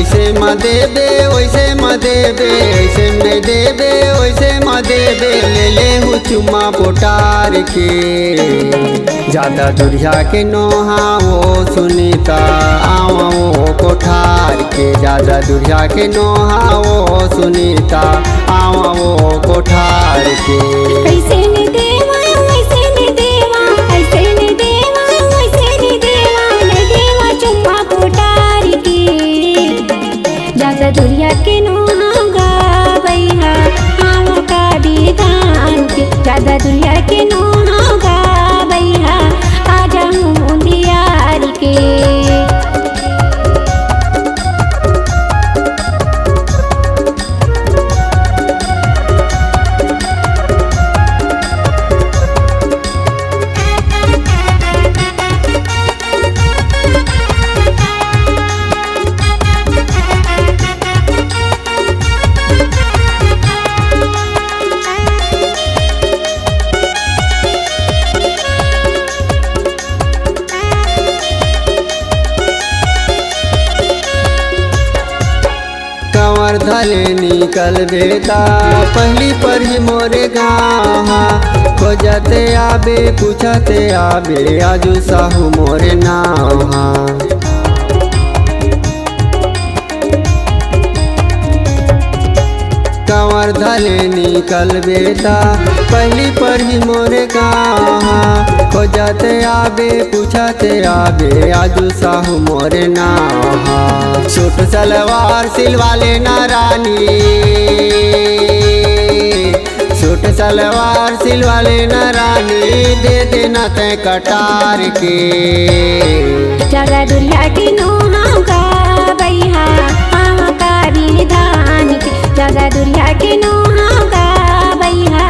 ऐसे म देबे वैसे म देबे, ऐसे नहीं देबे वैसे म देबे। ले ले हूँ चुम्मा पोटार के, ज्यादा दुरिया के नोहा वो सुनीता आवा वो कोठार के। ज्यादा दुरिया के नोहा वो सुनीता आवा वो कोठार के। ऐसे नहीं देवा ऐसे नहीं देवा, ऐसे नहीं देवा ऐसे नहीं देवा, नहीं देवा चुम्मा पोटार के। ज्यादा दुरिया के नोहा भैया आवा का विधान के। ज्यादा दुरिया के नोहा भैया आ जाऊं मुंदियार के। कंवर धले निकल बेटा पहली पर ही मोरे गाँव। खोजते आबे पूछते आबे आजू साहू मोरे नाव। कंवर धले निकल बेटा पहली पर ही मोरे गाँव। खोजते आबे पूछते आबे आजू साहू मोरे नाव। सूट सलवार सिलवाले ना रानी, सूट सलवार सिलवाले ना रानी, दे देना तय कटार के। ज्यादा दुरिया के नोहा का भैया आवा का विधान के। ज्यादा दुरिया के नोहा का भैया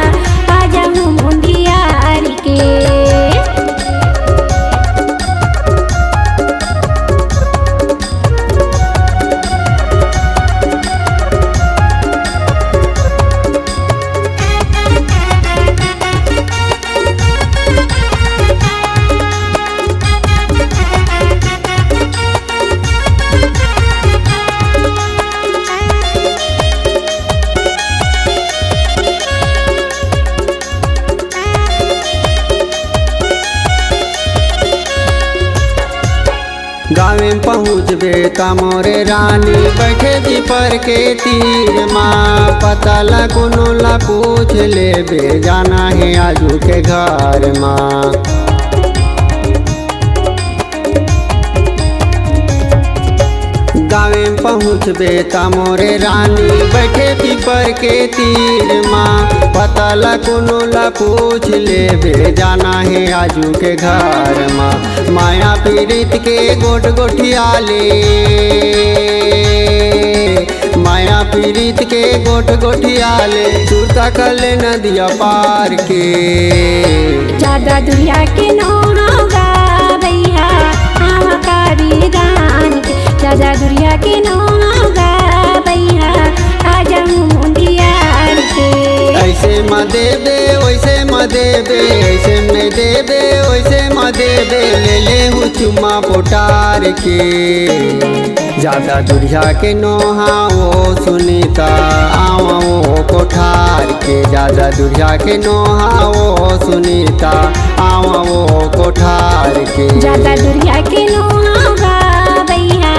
आ जाऊं मुंदियार के। गाँव में पहुँचबे त मोरे रानी बैठे जी पर के तीर माँ। पता ला कोनो ला पूछ लेबे जाना है आजू के घर माँ। गाँव में पहुँचबे त मोरे रानी बैठे पीपर के तीर माँ। पता ला कोनो ला पूछ लेबे जाना है आजू के घर माँ। माया पीड़ित के गोट गोठियाले, माया पीड़ित के गोट गोठियाले, सुरता कले नदिया पार के। ज्यादा दुरिया के नोहा भैया आवा का विधान के। ज्यादा दुरिया के नोहा भैया आ जाऊं मुंदियार के। ऐसे म देबे वैसे म देबे, ऐसे नहीं देबे वैसे म देबे। ले ले हूँ चुम्मा पोटार के, ज्यादा दुरिया के नोहा वो सुनीता आवा वो कोठार के। ज्यादा दुरिया के नोहा वो सुनीता आवा वो कोठार के। ज्यादा दुरिया के नोहा भैया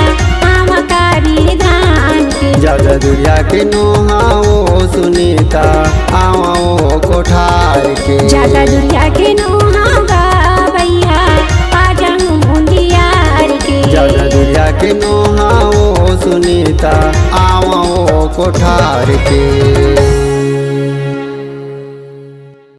आवा का विधान के। ज्यादा दुरिया के नोहा वो सुनीता आवा वो कोठार के। ज्यादा दुरिया के नोहा भैया आ जाऊं मुंदियार के। ज्यादा दुरिया के नोहा वो सुनीता आवा वो कोठार के।